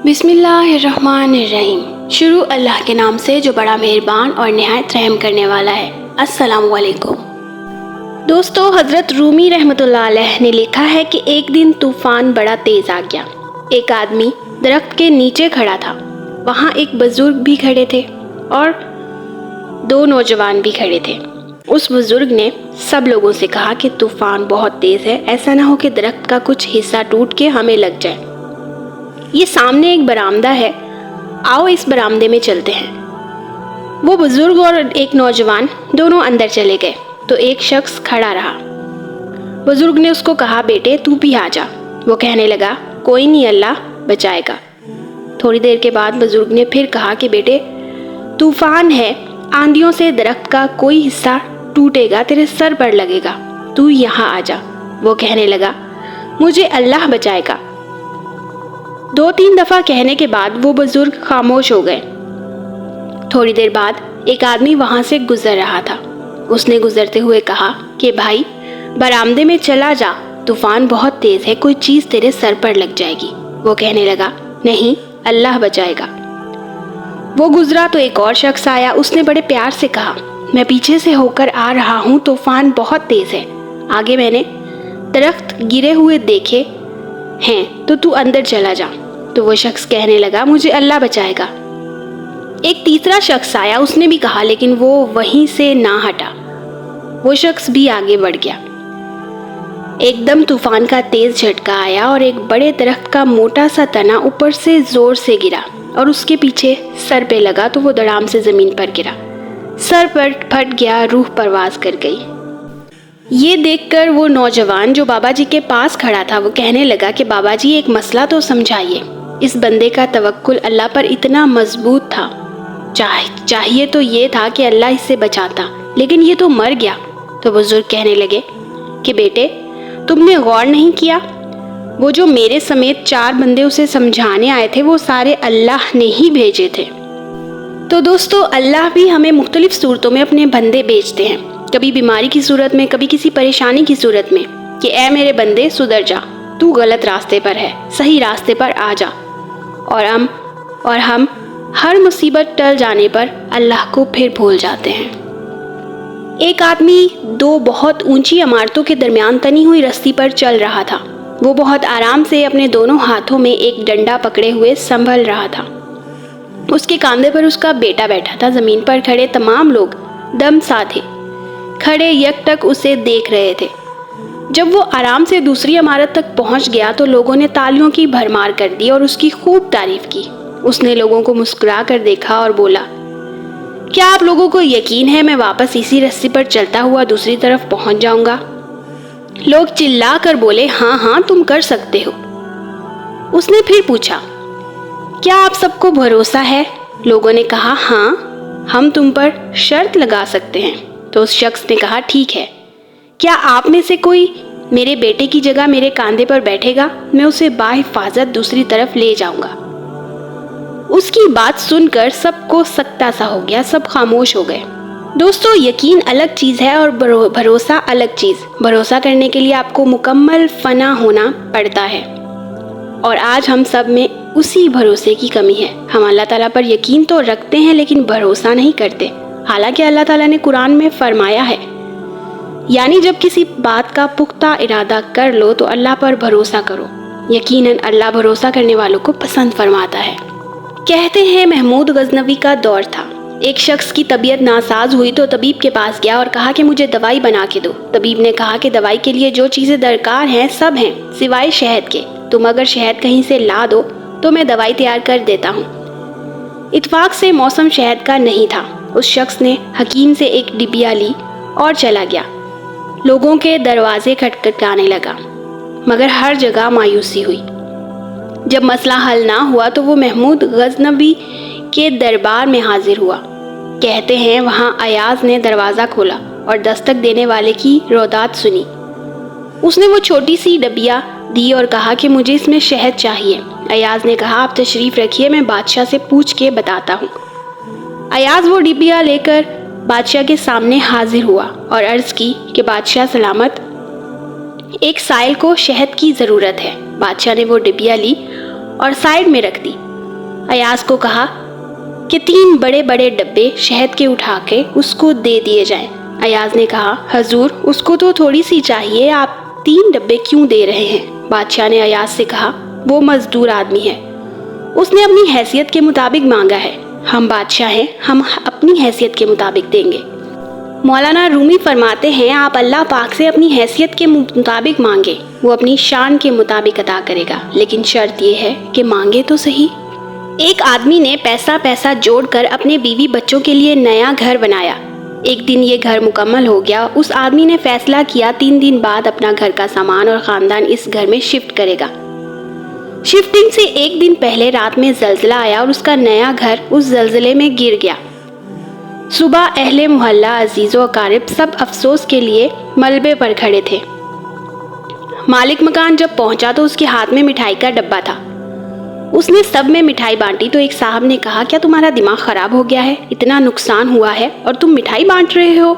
बिस्मिल्लाहिर्रहमानिर्रहीम। शुरू अल्लाह के नाम से जो बड़ा मेहरबान और निहायत रहम करने वाला है। अस्सलामु अलैकुम। दोस्तों, हज़रत रूमी रहमतुल्लाह अलैह ने लिखा है कि एक दिन तूफ़ान बड़ा तेज़ आ गया। एक आदमी दरख्त के नीचे खड़ा था। वहाँ एक बुज़ुर्ग भी खड़े थे और दो नौजवान भी खड़े थे। उस बुज़ुर्ग ने सब लोगों से कहा कि तूफ़ान बहुत तेज़ है, ऐसा ना हो कि दरख्त का कुछ हिस्सा टूट के हमें लग जाए। ये सामने एक बरामदा है, आओ इस बरामदे में चलते हैं। वो बुजुर्ग और एक नौजवान दोनों अंदर चले गए तो एक शख्स खड़ा रहा। बुजुर्ग ने उसको कहा, बेटे तू भी आ जा। वो कहने लगा, कोई नहीं, अल्लाह बचाएगा। थोड़ी देर के बाद बुजुर्ग ने फिर कहा कि बेटे तूफान है, आंधियों से दरख्त का कोई हिस्सा टूटेगा, तेरे सर पर लगेगा, तू यहाँ आ जा। वो कहने लगा, मुझे अल्लाह बचाएगा। 2-3 दफ़ा कहने के बाद वो बुजुर्ग खामोश हो गए। थोड़ी देर बाद एक आदमी वहाँ से गुजर रहा था। उसने गुजरते हुए कहा कि भाई बरामदे में चला जा, तूफान बहुत तेज़ है, कोई चीज़ तेरे सर पर लग जाएगी। वो कहने लगा, नहीं, अल्लाह बचाएगा। वो गुजरा तो एक और शख्स आया। उसने बड़े प्यार से कहा, मैं पीछे से होकर आ रहा हूँ, तूफान बहुत तेज़ है, आगे मैंने दरख्त गिरे हुए देखे हैं, तो तू अंदर चला जा। तो वो शख्स कहने लगा, मुझे अल्लाह बचाएगा। एक तीसरा शख्स आया, उसने भी कहा, लेकिन वो वहीं से ना हटा। वो शख्स भी आगे बढ़ गया। एकदम तूफान का तेज झटका आया और एक बड़े दरख्त का मोटा सा तना ऊपर से जोर से गिरा और उसके पीछे सर पे लगा तो वो धड़ाम से जमीन पर गिरा। सर पर फट गया, रूह परवाज कर गई। ये देखकर वो नौजवान जो बाबा जी के पास खड़ा था, वो कहने लगा कि बाबा जी एक मसला तो समझाइए। इस बंदे का तवक्कुल अल्लाह पर इतना मजबूत था, चाहिए तो ये था कि अल्लाह इससे बचाता, लेकिन ये तो मर गया। तो बुजुर्ग कहने लगे कि बेटे तुमने गौर नहीं किया, वो जो मेरे समेत 4 बंदे उसे समझाने आए थे, वो सारे अल्लाह ने ही भेजे थे। तो दोस्तों, अल्लाह भी हमें मुख्तलिफ सूरतों में अपने बंदे भेजते हैं, कभी बीमारी की सूरत में, कभी किसी परेशानी की सूरत में, कि ऐ मेरे बंदे सुधर जा, तू गलत रास्ते पर है, सही रास्ते पर आ जा। और हम हर मुसीबत टल जाने पर अल्लाह को फिर भूल जाते हैं। एक आदमी 2 बहुत ऊंची इमारतों के दरमियान तनी हुई रस्सी पर चल रहा था। वो बहुत आराम से अपने दोनों हाथों में एक डंडा पकड़े हुए संभल रहा था। उसके कंधे पर उसका बेटा बैठा था। जमीन पर खड़े तमाम लोग दम साधे खड़े यकटक उसे देख रहे थे। जब वो आराम से दूसरी इमारत तक पहुंच गया तो लोगों ने तालियों की भरमार कर दी और उसकी खूब तारीफ की। उसने लोगों को मुस्कुरा कर देखा और बोला, क्या आप लोगों को यकीन है मैं वापस इसी रस्सी पर चलता हुआ दूसरी तरफ पहुंच जाऊंगा? लोग चिल्ला कर बोले, हाँ हाँ तुम कर सकते हो। उसने फिर पूछा, क्या आप सबको भरोसा है? लोगों ने कहा, हाँ, हम तुम पर शर्त लगा सकते हैं। तो उस शख्स ने कहा, ठीक है, क्या आप में से कोई मेरे बेटे की जगह मेरे कंधे पर बैठेगा? मैं उसे बाहिफाजत दूसरी तरफ ले जाऊंगा। उसकी बात सुनकर सबको सकता सा हो गया, सब खामोश हो गए। दोस्तों, यकीन अलग चीज़ है और भरोसा अलग चीज़। भरोसा करने के लिए आपको मुकम्मल फना होना पड़ता है और आज हम सब में उसी भरोसे की कमी है। हम अल्लाह ताला पर यकीन तो रखते हैं लेकिन भरोसा नहीं करते। हालांकि अल्लाह ताला ने कुरान में फरमाया है, यानी जब किसी बात का पुख्ता इरादा कर लो तो अल्लाह पर भरोसा करो, यकीनन अल्लाह भरोसा करने वालों को पसंद फरमाता है। कहते हैं महमूद गजनवी का दौर था। एक शख्स की तबीयत नासाज हुई तो तबीब के पास गया और कहा कि मुझे दवाई बना के दो। तबीब ने कहा कि दवाई के लिए जो चीज़ें दरकार हैं सब हैं सिवाय शहद के। तुम अगर शहद कहीं से ला दो तो मैं दवाई तैयार कर देता हूँ। इत्फाक से मौसम शहद का नहीं था। उस शख्स ने हकीम से एक डिबिया ली और चला गया। लोगों के दरवाजे खटखटाने लगा मगर हर जगह मायूसी हुई। जब मसला हल ना हुआ तो वो महमूद गजनवी के दरबार में हाजिर हुआ। कहते हैं वहाँ अयाज ने दरवाज़ा खोला और दस्तक देने वाले की रोदात सुनी। उसने वो छोटी सी डबिया दी और कहा कि मुझे इसमें शहद चाहिए। अयाज ने कहा, आप तशरीफ़ रखिए, मैं बादशाह से पूछ के बताता हूँ। अयाज वो डिबिया लेकर बादशाह के सामने हाजिर हुआ और अर्ज़ की कि बादशाह सलामत, एक साइल को शहद की ज़रूरत है। बादशाह ने वो डिबिया ली और साइड में रख दी। अयाज को कहा कि 3 बड़े बड़े डब्बे शहद के उठा के उसको दे दिए जाएं। अयाज ने कहा, हजूर उसको तो थोड़ी सी चाहिए, आप 3 डब्बे क्यों दे रहे हैं? बादशाह ने अयाज से कहा, वो मजदूर आदमी है, उसने अपनी हैसियत के मुताबिक मांगा है। हम बादशाह हैं, हम अपनी हैसियत के मुताबिक देंगे। मौलाना रूमी फरमाते हैं, आप अल्लाह पाक से अपनी हैसियत के मुताबिक मांगे, वो अपनी शान के मुताबिक अदा करेगा, लेकिन शर्त ये है कि मांगे तो सही। एक आदमी ने पैसा जोड़कर अपने बीवी बच्चों के लिए नया घर बनाया। एक दिन ये घर मुकम्मल हो गया। उस आदमी ने फैसला किया 3 दिन बाद अपना घर का सामान और ख़ानदान इस घर में शिफ्ट करेगा। शिफ्टिंग से 1 दिन पहले रात में ज़लज़ला आया और उसका नया घर उस ज़लज़ले में गिर गया। सुबह अहले मोहल्ला, अजीज़ो अकारिब सब अफसोस के लिए मलबे पर खड़े थे। मालिक मकान जब पहुंचा तो उसके हाथ में मिठाई का डब्बा था। उसने सब में मिठाई बांटी तो एक साहब ने कहा, क्या तुम्हारा दिमाग खराब हो गया है? इतना नुकसान हुआ है और तुम मिठाई बांट रहे हो?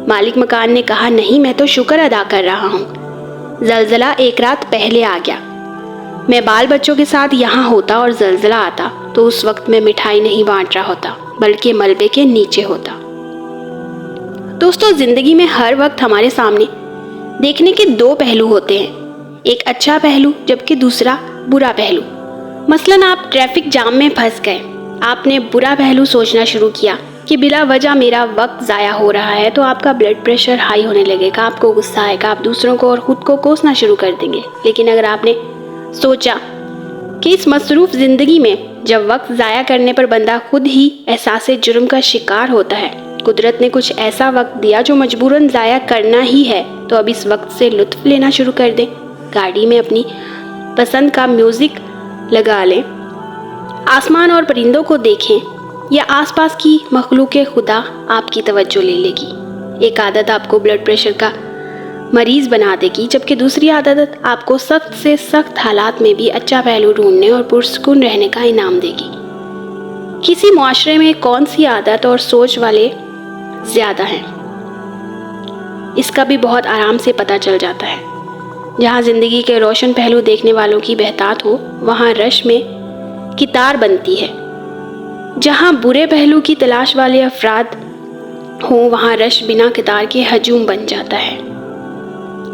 मालिक मकान ने कहा, नहीं, मैं तो शुक्र अदा कर रहा हूँ। ज़लज़ला 1 रात पहले आ गया। मैं बाल बच्चों के साथ यहाँ होता और ज़लज़ला आता तो उस वक्त मैं मिठाई नहीं बांट रहा होता, बल्कि मलबे के नीचे होता। दोस्तों, ज़िंदगी में हर वक्त हमारे सामने देखने के 2 पहलू होते हैं, एक अच्छा पहलू जबकि दूसरा बुरा पहलू। मसलन आप ट्रैफिक जाम में फंस गए, आपने बुरा पहलू सोचना शुरू किया कि बिला वजह मेरा वक्त ज़ाया हो रहा है, तो आपका ब्लड प्रेशर हाई होने लगेगा, आपको गुस्सा आएगा, आप दूसरों को और ख़ुद को कोसना शुरू कर देंगे। लेकिन अगर आपने सोचा कि इस मसरूफ़ ज़िंदगी में जब वक्त ज़ाया करने पर बंदा खुद ही एहसास जुर्म का शिकार होता है, कुदरत ने कुछ ऐसा वक्त दिया जो मजबूरन ज़ाया करना ही है, तो अब इस वक्त से लुत्फ़ लेना शुरू कर दें। गाड़ी में अपनी पसंद का म्यूज़िक लगा लें, आसमान और परिंदों को देखें, या आसपास की मखलूक़ खुदा आपकी तवज्जो ले लेगी। एक आदत आपको ब्लड प्रेशर का मरीज़ बना देगी, जबकि दूसरी आदत आपको सख्त से सख्त हालात में भी अच्छा पहलू ढूंढने और पुरसुकून रहने का इनाम देगी। किसी मुआशरे में कौन सी आदत और सोच वाले ज़्यादा हैं, इसका भी बहुत आराम से पता चल जाता है। जहाँ ज़िंदगी के रोशन पहलू देखने वालों की बहतात हो, वहाँ रश में कितार बनती है। जहाँ बुरे पहलू की तलाश वाले अफराद हो, वहाँ रश बिना कितार के हजूम बन जाता है।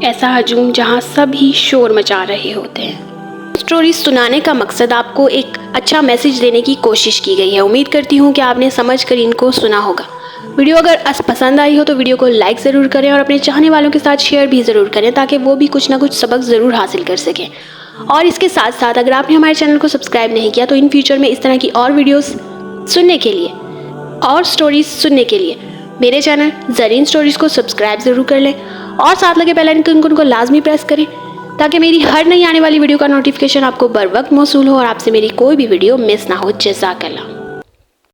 ऐसा हजूम जहाँ सब ही शोर मचा रहे होते हैं। स्टोरी सुनाने का मकसद आपको एक अच्छा मैसेज देने की कोशिश की गई है। उम्मीद करती हूँ कि आपने समझ कर इनको सुना होगा। वीडियो अगर पसंद आई हो तो वीडियो को लाइक ज़रूर करें और अपने चाहने वालों के साथ शेयर भी ज़रूर करें, ताकि वो भी कुछ ना कुछ सबक ज़रूर हासिल कर सकें। और इसके साथ साथ अगर आपने हमारे चैनल को सब्सक्राइब नहीं किया तो इन फ्यूचर में इस तरह की और वीडियोस सुनने के लिए और स्टोरीज सुनने के लिए मेरे चैनल ज़रीन स्टोरीज़ को सब्सक्राइब ज़रूर कर लें और साथ लगे बेल आइकन को लाजमी प्रेस करें, ताकि मेरी हर नई आने वाली वीडियो का नोटिफिकेशन आपको बर वक्त मौसूल हो और आपसे मेरी कोई भी वीडियो मिस ना हो। जज़ाकल्लाह।